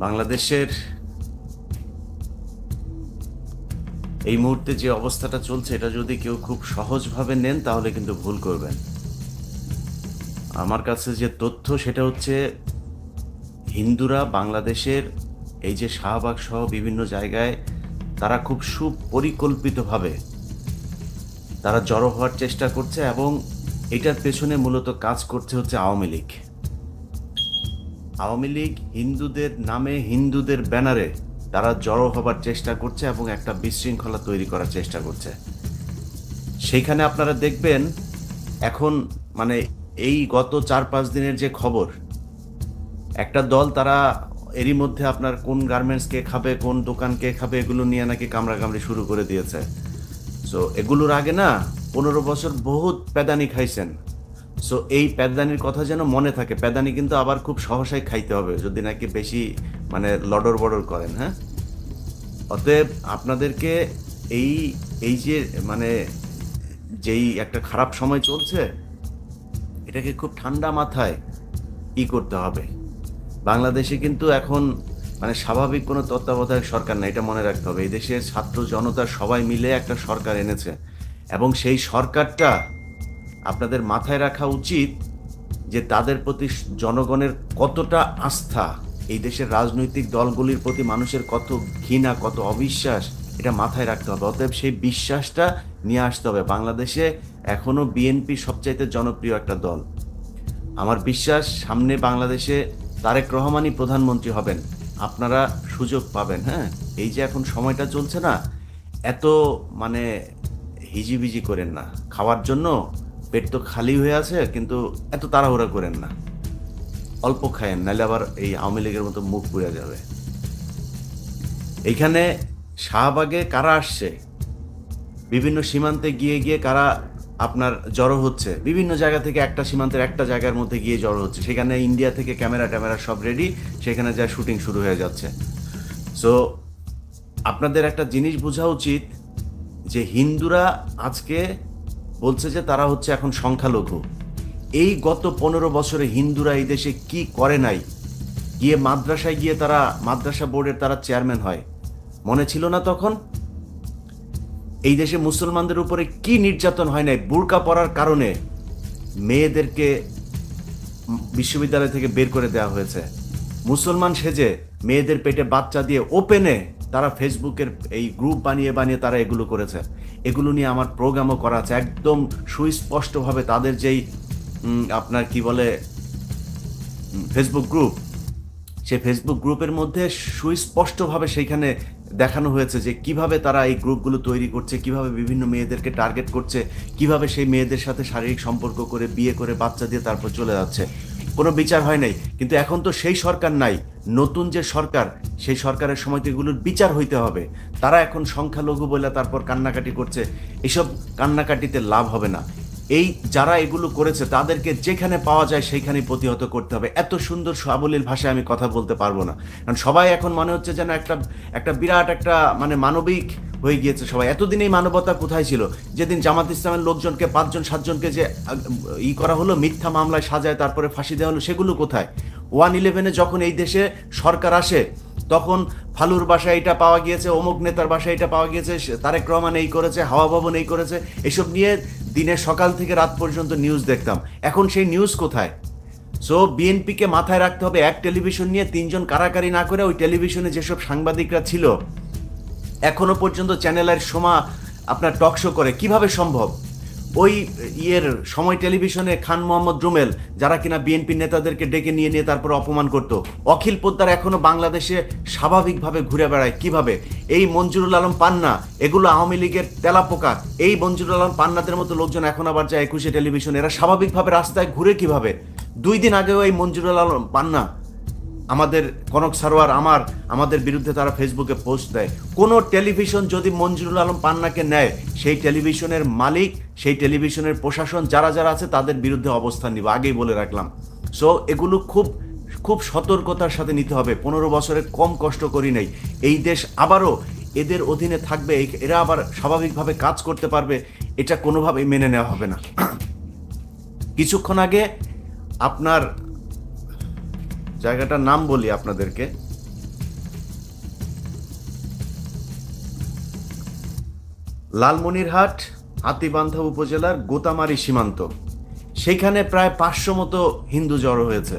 বাংলাদেশের এই মুহূর্তে যে অবস্থাটা চলছে এটা যদি কেউ খুব সহজভাবে নেন তাহলে কিন্তু ভুল করবেন। আমার কাছে যে তথ্য সেটা হচ্ছে হিন্দুরা বাংলাদেশের এই যে শাহবাগ সহ বিভিন্ন জায়গায় তারা খুব সুপরিকল্পিতভাবে তারা জড়ো হওয়ার চেষ্টা করছে এবং এটার পেছনে মূলত কাজ করছে হচ্ছে আওয়ামী লীগ। আওয়ামী লীগ হিন্দুদের নামে হিন্দুদের ব্যানারে তারা জড়ো হবার চেষ্টা করছে এবং একটা বিশৃঙ্খলা তৈরি করার চেষ্টা করছে। সেইখানে আপনারা দেখবেন এখন মানে এই গত 4-5 দিনের যে খবর, একটা দল তারা এরই মধ্যে আপনার কোন গার্মেন্টস কে খাবে, কোন দোকান কে খাবে, এগুলো নিয়ে নাকি কামড়াকামড়ি শুরু করে দিয়েছে। সো এগুলোর আগে না 15 বছর বহুত প্যাদানি খাইছেন। সো এই প্যাদানির কথা যেন মনে থাকে। প্যাদানি কিন্তু আবার খুব সহসাই খাইতে হবে যদি নাকি বেশি মানে লডর বডর করেন। হ্যাঁ, অতএব আপনাদেরকে এই এই যে মানে যেই একটা খারাপ সময় চলছে এটাকে খুব ঠান্ডা মাথায় করতে হবে। বাংলাদেশে কিন্তু এখন মানে স্বাভাবিক কোনো তত্ত্বাবধায়ক সরকার না, এটা মনে রাখতে হবে। এই দেশের ছাত্র জনতা সবাই মিলে একটা সরকার এনেছে এবং সেই সরকারটা আপনাদের মাথায় রাখা উচিত যে তাদের প্রতি জনগণের কতটা আস্থা, এই দেশের রাজনৈতিক দলগুলির প্রতি মানুষের কত ঘৃণা, কত অবিশ্বাস, এটা মাথায় রাখতে হবে। অতএব সেই বিশ্বাসটা নিয়ে আসতে হবে। বাংলাদেশে এখনও বিএনপি সবচাইতে জনপ্রিয় একটা দল। আমার বিশ্বাস সামনে বাংলাদেশে তারেক রহমানই প্রধানমন্ত্রী হবেন, আপনারা সুযোগ পাবেন। হ্যাঁ, এই যে এখন সময়টা চলছে না, এত মানে হিজিবিজি করেন না। খাওয়ার জন্য পেট তো খালি হয়ে আছে, কিন্তু এত তাড়াহুড়া করেন না, অল্প খায়েন, নাহলে আবার এই আওয়ামী লীগের মতো মুখ পুড়ে যাবে। এইখানে শাহবাগে কারা আসছে, বিভিন্ন সীমান্তে গিয়ে গিয়ে কারা আপনার জড়ো হচ্ছে, বিভিন্ন জায়গা থেকে একটা সীমান্তের একটা জায়গার মধ্যে গিয়ে জড়ো হচ্ছে। সেখানে ইন্ডিয়া থেকে ক্যামেরা ট্যামেরা সব রেডি, সেখানে যা শুটিং শুরু হয়ে যাচ্ছে। সো আপনাদের একটা জিনিস বোঝা উচিত যে হিন্দুরা আজকে বলছে যে তারা হচ্ছে এখন সংখ্যালঘু। এই গত 15 বছরে হিন্দুরা এই দেশে কি করে নাই, গিয়ে মাদ্রাসায় গিয়ে তারা মাদ্রাসা বোর্ডের তারা চেয়ারম্যান হয়, মনে ছিল না তখন? এই দেশে মুসলমানদের উপরে কি নির্যাতন হয় নাই? বুরকা পরার কারণে মেয়েদেরকে বিশ্ববিদ্যালয় থেকে বের করে দেওয়া হয়েছে। মুসলমান সেজে মেয়েদের পেটে বাচ্চা দিয়ে ওপেনে তারা ফেসবুকের এই গ্রুপ বানিয়ে বানিয়ে তারা এগুলো করেছে। এগুলো নিয়ে আমার প্রোগ্রামও করা আছে, একদম সুস্পষ্টভাবে তাদের যেই আপনার কি বলে ফেসবুক গ্রুপ, সেই ফেসবুক গ্রুপের মধ্যে সুস্পষ্টভাবে সেইখানে দেখানো হয়েছে যে কিভাবে তারা এই গ্রুপগুলো তৈরি করছে, কিভাবে বিভিন্ন মেয়েদেরকে টার্গেট করছে, কিভাবে সেই মেয়েদের সাথে শারীরিক সম্পর্ক করে বিয়ে করে বাচ্চা দিয়ে তারপর চলে যাচ্ছে। কোনো বিচার হয় নাই। কিন্তু এখন তো সেই সরকার নাই, নতুন যে সরকার, সেই সরকারের সময় তো এগুলোর বিচার হইতে হবে। তারা এখন সংখ্যালঘু বলে তারপর কান্নাকাটি করছে, এসব কান্নাকাটিতে লাভ হবে না। এই যারা এগুলো করেছে তাদেরকে যেখানে পাওয়া যায় সেইখানেই প্রতিহত করতে হবে। এত সুন্দর সাবলীল ভাষায় আমি কথা বলতে পারবো না, কারণ সবাই এখন মনে হচ্ছে যেন একটা বিরাট একটা মানে মানবিক হয়ে গিয়েছে সবাই। এতদিন এই মানবতা কোথায় ছিল? যেদিন জামাত ইসলামের লোকজনকে 5-7জনকে যে করা হলো, মিথ্যা মামলায় সাজায় তারপরে ফাঁসি দেওয়া হলো, সেগুলো কোথায়? 111-এ যখন এই দেশে সরকার আসে তখন ফালুর বাসায় এটা পাওয়া গিয়েছে, অমুক নেতার বাসায় এটা পাওয়া গিয়েছে, তারেক রহমান এই করেছে, হাওয়া ভবন এই করেছে, এসব নিয়ে দিনের সকাল থেকে রাত পর্যন্ত নিউজ দেখতাম। এখন সেই নিউজ কোথায়? সো বিএনপিকে মাথায় রাখতে হবে, এক টেলিভিশন নিয়ে 3জন কারাকারি না করে ওই টেলিভিশনে যেসব সাংবাদিকরা ছিল এখনো পর্যন্ত চ্যানেলের সময় আপনার টক শো করে, কিভাবে সম্ভব? ওই সময় টেলিভিশনে খান মোহাম্মদ রুমেল, যারা কিনা বিএনপি নেতাদেরকে ডেকে নিয়ে নিয়ে তারপর অপমান করত, অখিল পোদ্দার এখনো বাংলাদেশে স্বাভাবিকভাবে ঘুরে বেড়ায়। কিভাবে? এই মঞ্জুরুল আলম পান্না, এগুলো আওয়ামী লীগের তেলাপোকা। এই মঞ্জুরুল আলম পান্নাদের মতো লোকজন এখন আবার যায় 21শে টেলিভিশন। এরা স্বাভাবিকভাবে রাস্তায় ঘুরে কিভাবে? 2 দিন আগেও এই মঞ্জুরুল আলম পান্না, আমাদের কনক সারোয়ার আমাদের বিরুদ্ধে তারা ফেসবুকে পোস্ট দেয়। কোনো টেলিভিশন যদি মঞ্জুরুল আলম পান্নাকে নেয়, সেই টেলিভিশনের মালিক, সেই টেলিভিশনের প্রশাসন যারা যারা আছে তাদের বিরুদ্ধে অবস্থান নিব, আগেই বলে রাখলাম। সো এগুলো খুব খুব সতর্কতার সাথে নিতে হবে। 15 বছরে কম কষ্ট করি নাই। এই দেশ আবারও এদের অধীনে থাকবে, এরা আবার স্বাভাবিকভাবে কাজ করতে পারবে, এটা কোনোভাবেই মেনে নেওয়া হবে না। কিছুক্ষণ আগে আপনার জায়গাটার নাম বলি আপনাদেরকে, লালমনিরহাট হাতীবান্ধা উপজেলার গোতামারি সীমান্ত, সেখানে প্রায় 500 মতো হিন্দু জড়ো হয়েছে।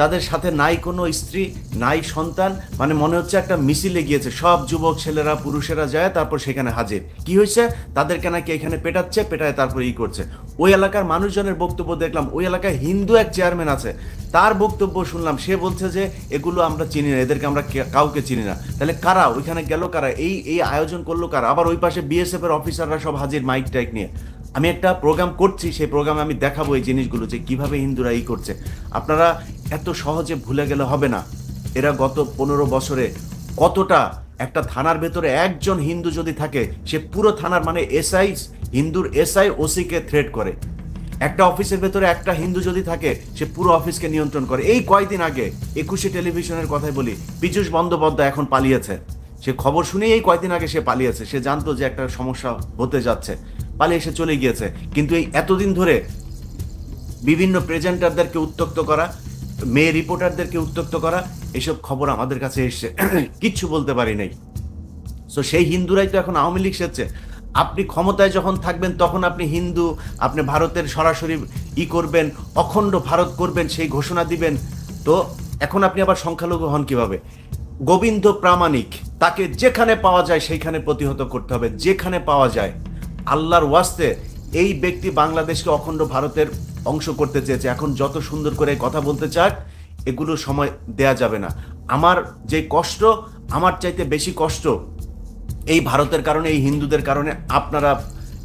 তাদের সাথে নাই কোনো স্ত্রী, নাই সন্তান, মানে মনে হচ্ছে একটা মিছিলে গিয়েছে। সব যুবক ছেলেরা পুরুষেরা যায়, তারপর সেখানে হাজির। কি হয়েছে? তাদেরকে নাকি এখানে পেটায় তারপরে করছে। ওই এলাকার মানুষজনের বক্তব্য দেখলাম, ওই এলাকায় হিন্দু এক চেয়ারম্যান আছে, তার বক্তব্য শুনলাম। সে বলছে যে এগুলো আমরা চিনি না, এদেরকে আমরা কাউকে চিনি না। তাহলে কারা ওইখানে গেল, কারা এই আয়োজন করলো কারা? আবার ওই পাশে বিএসএফ এর অফিসাররা সব হাজির মাইক টাইক নিয়ে। আমি একটা প্রোগ্রাম করছি, সেই প্রোগ্রামে আমি দেখাবো এই জিনিসগুলো, যে কিভাবে হিন্দুরা করছে। আপনারা এত সহজে ভুলে গেলে হবে না। এরা গত 15 বছরে কতটা, একটা থানার ভেতরে একজন হিন্দু যদি থাকে, সে পুরো থানার, মানে এসআই, হিন্দুর এসআই ওসিকে থ্রেট করে। একটা অফিসের ভেতরে একটা হিন্দু যদি থাকে, সে পুরো অফিসকে নিয়ন্ত্রণ করে। এই কয়েকদিন আগে 21 টেলিভিশনের কথাই বলি, পীযূষ বন্দ্যোপাধ্যায় এখন পালিয়েছে। সে খবর শুনে এই কয়েকদিন আগে সে পালিয়েছে। সে জানতো যে একটা সমস্যা হতে যাচ্ছে, পালিয়ে এসে চলে গিয়েছে। কিন্তু এই এতদিন ধরে বিভিন্ন প্রেজেন্টারদেরকে উত্ত্যক্ত করা, মেয়ে রিপোর্টারদেরকে উত্ত্যক্ত করা, এসব খবর আমাদের কাছে এসছে, কিচ্ছু বলতে পারি নাই। সো সেই হিন্দুরাই তো এখন আওয়ামী লীগ সেচ্ছে। আপনি ক্ষমতায় যখন থাকবেন তখন আপনি হিন্দু, আপনি ভারতের সরাসরি করবেন, অখণ্ড ভারত করবেন, সেই ঘোষণা দিবেন। তো এখন আপনি আবার সংখ্যালঘু হন কিভাবে? গোবিন্দ প্রামাণিক, তাকে যেখানে পাওয়া যায় সেইখানে প্রতিহত করতে হবে, যেখানে পাওয়া যায়। আল্লাহর ওয়াস্তে এই ব্যক্তি বাংলাদেশকে অখণ্ড ভারতের অংশ করতে চেয়েছে। এখন যত সুন্দর করে কথা বলতে চাক, এগুলো সময় দেয়া যাবে না। আমার যে কষ্ট, আমার চাইতে বেশি কষ্ট এই ভারতের কারণে, এই হিন্দুদের কারণে আপনারা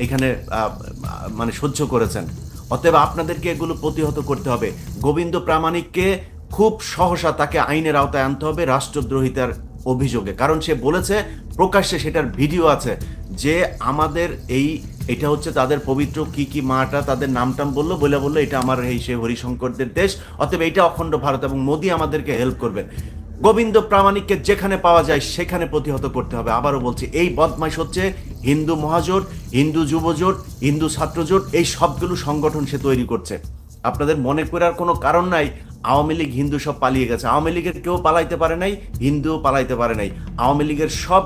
এখানে মানে সহ্য করেছেন। অতএব আপনাদেরকে এগুলো প্রতিহত করতে হবে। গোবিন্দ প্রামাণিককে খুব সহসা তাকে আইনের আওতায় আনতে হবে রাষ্ট্রদ্রোহিতার অভিযোগে। কারণ সে বলেছে প্রকাশ্যে, সেটার ভিডিও আছে, যে আমাদের এটা হচ্ছে তাদের পবিত্র কি মাটা, তাদের নামটাম বললো এটা আমার সেই হরিশঙ্করদের দেশ, অতএব এটা অখণ্ড ভারত এবং মোদি আমাদেরকে হেল্প করবেন। গোবিন্দ প্রামাণিককে যেখানে পাওয়া যায় সেখানে প্রতিহত করতে হবে। আবারও বলছি, এই বদমাইশ হচ্ছে হিন্দু মহাজোট, হিন্দু যুবজোট, হিন্দু ছাত্রজোট, এই সবগুলো সংগঠন সে তৈরি করছে। আপনাদের মনে করার কোনো কারণ নাই আওয়ামী লীগ হিন্দু সব পালিয়ে গেছে। আওয়ামী লীগের কেউ পালাইতে পারে নাই, হিন্দুও পালাইতে পারে নাই। আওয়ামী লীগের সব,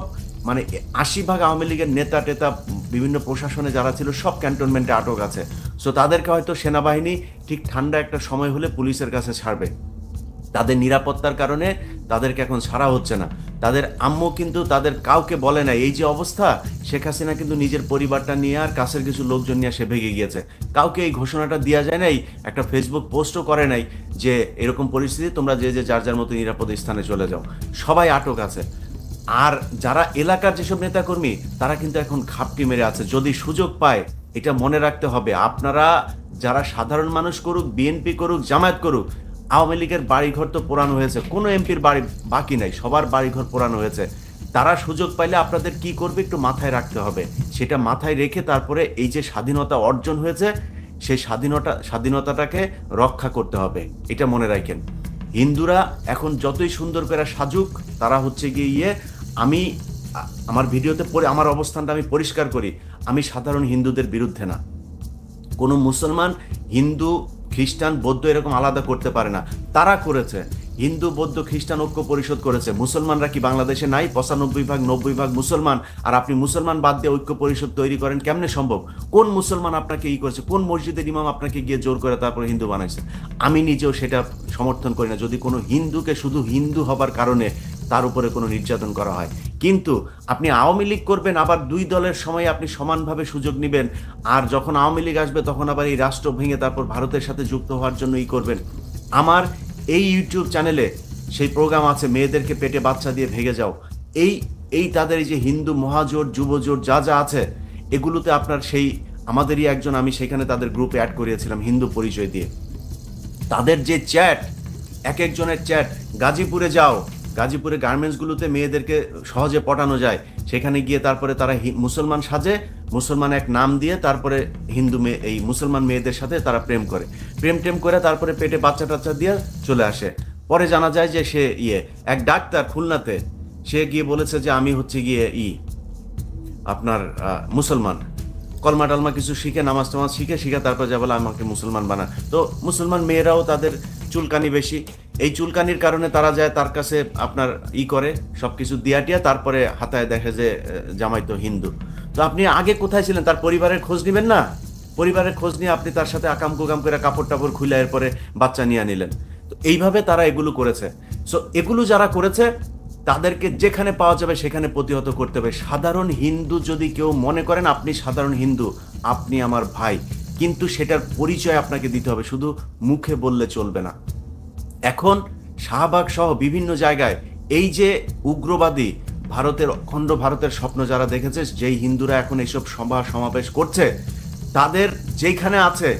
মানে 80% আওয়ামী লীগের নেতা টেতা, বিভিন্ন প্রশাসনে যারা ছিল, সব ক্যান্টনমেন্টে আটক আছে। সো তাদেরকে হয়তো সেনাবাহিনী ঠিক ঠান্ডা একটা সময় হলে পুলিশের কাছে ছাড়বে। তাদের নিরাপত্তার কারণে তাদেরকে এখন ছাড়া হচ্ছে না। তাদের আম্মু কিন্তু তাদের কাউকে বলে না এই যে অবস্থা। শেখ হাসিনা কিন্তু নিজের পরিবারটা নিয়ে আর কাছের কিছু লোকজন নিয়ে সে ভেগে গিয়েছে। কাউকে এই ঘোষণাটা দেওয়া যায় নাই, একটা ফেসবুক পোস্টও করে নাই যে এরকম পরিস্থিতি, তোমরা যে যার যার মতো নিরাপদ স্থানে চলে যাও। সবাই আটক আছে। আর যারা এলাকার যেসব নেতাকর্মী, তারা কিন্তু এখন খাপটি মেরে আছে। যদি সুযোগ পায়, এটা মনে রাখতে হবে, আপনারা যারা সাধারণ মানুষ করুক, বিএনপি করুক, জামায়াত করুক, আওয়ামী লীগের বাড়িঘর তো পোড়ানো হয়েছে, কোনো এমপির বাড়ি বাকি নাই, সবার বাড়িঘর পোড়ানো হয়েছে। তারা সুযোগ পাইলে আপনাদের কি করবে একটু মাথায় রাখতে হবে। সেটা মাথায় রেখে তারপরে এই যে স্বাধীনতা অর্জন হয়েছে, সেই স্বাধীনতাটাকে রক্ষা করতে হবে, এটা মনে রাখেন। হিন্দুরা এখন যতই সুন্দর করে সাজুক, তারা হচ্ছে গিয়ে আমি আমার ভিডিওতে পরে আমার অবস্থানটা আমি পরিষ্কার করি, আমি সাধারণ হিন্দুদের বিরুদ্ধে না। কোনো মুসলমান হিন্দু খ্রিস্টান বৌদ্ধ এরকম আলাদা করতে পারে না, তারা করেছে। হিন্দু বৌদ্ধ খ্রিস্টান ঐক্য পরিষদ করেছে। মুসলমানরা কি বাংলাদেশে নাই? 95% 90% মুসলমান। আর আপনি মুসলমান বাদ দিয়ে ঐক্য পরিষদ তৈরি করেন, কেমনে সম্ভব? কোন মুসলমান আপনাকে করেছে? কোন মসজিদের ইমাম আপনাকে গিয়ে জোর করে তারপরে হিন্দু বানাইছে? আমি নিজেও সেটা সমর্থন করি না, যদি কোনো হিন্দুকে শুধু হিন্দু হবার কারণে তার উপরে কোনো নির্যাতন করা হয়। কিন্তু আপনি আওয়ামী লীগ করবেন, আবার দুই দলের সময় আপনি সমানভাবে সুযোগ নেবেন, আর যখন আওয়ামী লীগ আসবে তখন আবার এই রাষ্ট্র ভেঙে তারপর ভারতের সাথে যুক্ত হওয়ার জন্য করবেন। আমার এই ইউটিউব চ্যানেলে সেই প্রোগ্রাম আছে, মেয়েদেরকে পেটে বাচ্চা দিয়ে ভেঙে যাও। এই তাদের এই যে হিন্দু মহাজোট, যুবজোট যা যা আছে, এগুলোতে আপনার সেই আমাদেরই একজন, আমি সেখানে তাদের গ্রুপে অ্যাড করিয়েছিলাম হিন্দু পরিচয় দিয়ে। তাদের যে চ্যাট, এক একজনের চ্যাট, গাজীপুরে যাও, গাজীপুরে গার্মেন্টসগুলোতে মেয়েদেরকে সহজে পটানো যায়, সেখানে গিয়ে তারপরে তারা মুসলমান সাজে, মুসলমান এক নাম দিয়ে তারপরে হিন্দু মেয়ে, এই মুসলমান মেয়েদের সাথে তারা প্রেম টেম করে তারপরে পেটে বাচ্চা টাচ্চা দিয়ে চলে আসে। পরে জানা যায় যে সে এক ডাক্তার খুলনাতে, সে গিয়ে বলেছে যে আমি হচ্ছে গিয়ে আপনার মুসলমান, কলমা টলমা কিছু শিখে, নামাজ টামাজ শিখে তারপর যা বলে আমাকে মুসলমান বানা। তো মুসলমান মেয়েরাও তাদের চুলকানি বেশি, এই চুলকানির কারণে তারা যায় তার কাছে আপনার করে সব কিছু দিয়া টিয়া, তারপরে হাতায় দেখে যে জামাই তো হিন্দু। তো আপনি আগে কোথায় ছিলেন? তার পরিবারের খোঁজ নেবেন না? পরিবারের খোঁজ নিয়ে আপনি তার সাথে আকাম কুকাম করে কাপড় টাপড় খুলে এরপরে বাচ্চা নিয়ে নিলেন। তো এইভাবে তারা এগুলো করেছে। সো এগুলো যারা করেছে তাদেরকে যেখানে পাওয়া যাবে সেখানে প্রতিহত করতে হবে। সাধারণ হিন্দু যদি কেউ মনে করেন আপনি সাধারণ হিন্দু, আপনি আমার ভাই, কিন্তু সেটার পরিচয় আপনাকে দিতে হবে, শুধু মুখে বললে চলবে না। এখন শাহবাগ সহ বিভিন্ন জায়গায় এই যে উগ্রবাদী ভারতের অখণ্ড ভারতের স্বপ্ন যারা দেখেছে, যেই হিন্দুরা এখন এইসব সভা সমাবেশ করছে, তাদের যেখানে আছে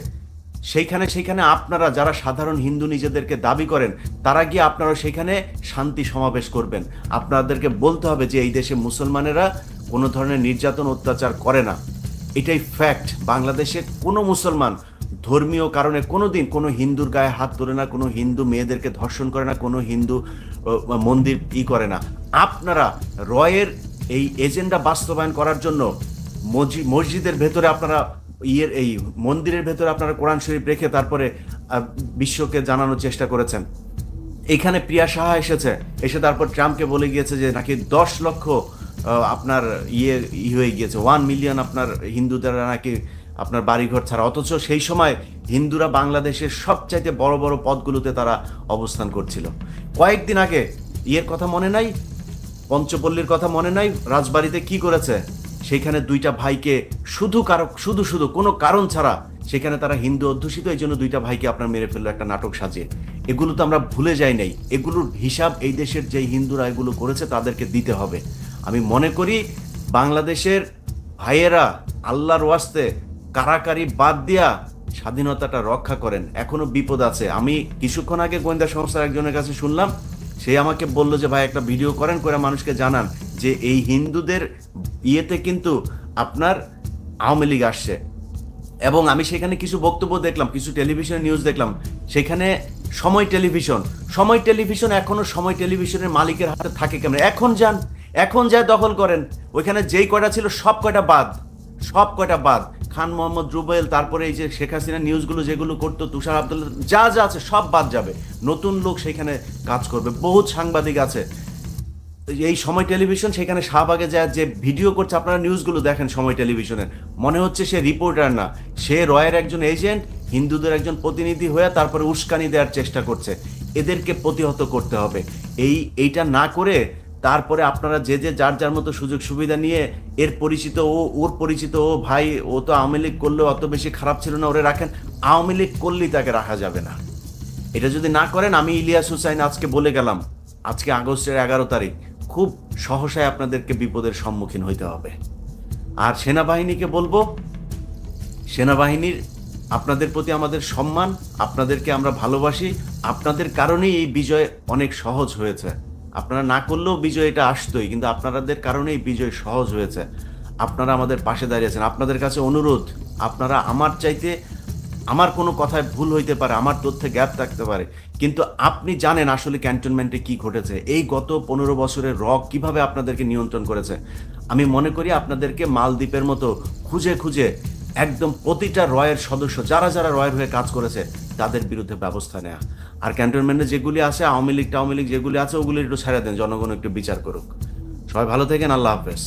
সেইখানে আপনারা যারা সাধারণ হিন্দু নিজেদেরকে দাবি করেন, তারা গিয়ে আপনারা সেখানে শান্তি সমাবেশ করবেন। আপনাদেরকে বলতে হবে যে এই দেশে মুসলমানেরা কোনো ধরনের নির্যাতন অত্যাচার করে না। এটাই ফ্যাক্ট। বাংলাদেশে কোনো মুসলমান ধর্মীয় কারণে কোনোদিন কোনো হিন্দুর গায়ে হাত তোলে না, কোনো হিন্দু মেয়েদেরকে ধর্ষণ করে না, কোনো হিন্দু মন্দির করে না। আপনারা রয়ের এই এজেন্ডা বাস্তবায়ন করার জন্য মসজিদের ভেতরে আপনারা এই মন্দিরের ভেতরে আপনারা কোরআন শরীফ রেখে তারপরে বিশ্বকে জানানোর চেষ্টা করেছেন। এখানে প্রিয়া সাহা এসে তারপর ট্রাম্পকে বলে গিয়েছে যে নাকি 10 লক্ষ আপনার হয়ে গিয়েছে, 1 মিলিয়ন আপনার হিন্দুদের নাকি আপনার বাড়িঘর ছাড়া। অথচ সেই সময় হিন্দুরা বাংলাদেশের সবচাইতে বড় বড় পদগুলোতে তারা অবস্থান করছিল। কয়েকদিন আগে কথা মনে নাই, পঞ্চপল্লীর কথা মনে নাই, রাজবাড়িতে কি করেছে? সেখানে 2টা ভাইকে শুধু কোনো কারণ ছাড়া সেখানে তারা হিন্দু অধ্যুষিত, এই জন্য 2টা ভাইকে আপনার মেরে ফেললো একটা নাটক সাজিয়ে। এগুলো তো আমরা ভুলে যাই নাই। এগুলোর হিসাব এই দেশের যে হিন্দুরা এগুলো করেছে তাদেরকে দিতে হবে। আমি মনে করি বাংলাদেশের ভাইয়েরা আল্লাহর ওয়াস্তে কারাকারি বাদ দিয়া স্বাধীনতাটা রক্ষা করেন। এখনো বিপদ আছে। আমি কিছুক্ষণ আগে গোয়েন্দা সংস্থার একজনের কাছে শুনলাম, সে আমাকে বললো যে ভাই একটা ভিডিও করেন, করে মানুষকে জানান যে এই হিন্দুদের কিন্তু আপনার আওয়ামী লীগ আসছে। এবং আমি সেখানে কিছু বক্তব্য দেখলাম, কিছু টেলিভিশন নিউজ দেখলাম, সেখানে সময় টেলিভিশন এখনো সময় টেলিভিশনের মালিকের হাতে থাকে কেমন? এখন যায় দখল করেন। ওইখানে যেই কয়টা ছিল সব কয়টা বাদ। খান মোহাম্মদ রুবেল, তারপরে এই যে শেখ হাসিনা নিউজগুলো যেগুলো করতো, তুষার আব্দুল্লাহ, যা আছে সব বাদ যাবে। নতুন লোক সেখানে কাজ করবে। বহুত সাংবাদিক আছে। এই সময় টেলিভিশন সেখানে শাহবাগে যায় যে ভিডিও করছে, আপনারা নিউজগুলো দেখেন সময় টেলিভিশনের, মনে হচ্ছে সে রিপোর্টার না, সে রয়ের একজন এজেন্ট, হিন্দুদের একজন প্রতিনিধি হয়ে তারপরে উস্কানি দেওয়ার চেষ্টা করছে। এদেরকে প্রতিহত করতে হবে। এইটা না করে তারপরে আপনারা যে যার মতো সুযোগ সুবিধা নিয়ে ওর পরিচিত ও ভাই, ও তো আওয়ামী লীগ করলেও অত বেশি খারাপ ছিল না, ওরে রাখেন। আওয়ামী লীগ করলেই তাকে রাখা যাবে না। এটা যদি না করেন, আমি ইলিয়াস হুসাইন আজকে বলে গেলাম, আজকে আগস্টের 11 তারিখ, খুব সহসায় আপনাদেরকে বিপদের সম্মুখীন হইতে হবে। আর সেনাবাহিনীকে বলবো, সেনাবাহিনীর আপনাদের প্রতি আমাদের সম্মান, আপনাদেরকে আমরা ভালোবাসি। আপনাদের কারণেই এই বিজয় অনেক সহজ হয়েছে। আপনারা না করলেও বিজয় এটা আসতোই, কিন্তু আপনাদের কারণেই বিজয় সহজ হয়েছে। আপনারা আমাদের পাশে দাঁড়িয়েছেন। আপনাদের কাছে অনুরোধ, আপনারা আমার কোনো কথায় ভুল হইতে পারে, আমার তথ্যে গ্যাপ থাকতে পারে, কিন্তু আপনি জানেন আসলে ক্যান্টনমেন্টে কি ঘটেছে। এই গত 15 বছরের কিভাবে আপনাদেরকে নিয়ন্ত্রণ করেছে। আমি মনে করি আপনাদেরকে মালদ্বীপের মতো খুঁজে একদম প্রতিটা রয়ের সদস্য যারা রয়ের হয়ে কাজ করেছে তাদের বিরুদ্ধে ব্যবস্থা নেওয়া। আর ক্যান্টনমেন্টে যেগুলি আছে, আওয়ামী লীগ যেগুলি আছে, ওগুলি একটু ছেড়ে দেন, জনগণ একটু বিচার করুক। সবাই ভালো থাকেন। আল্লাহ হাফেজ।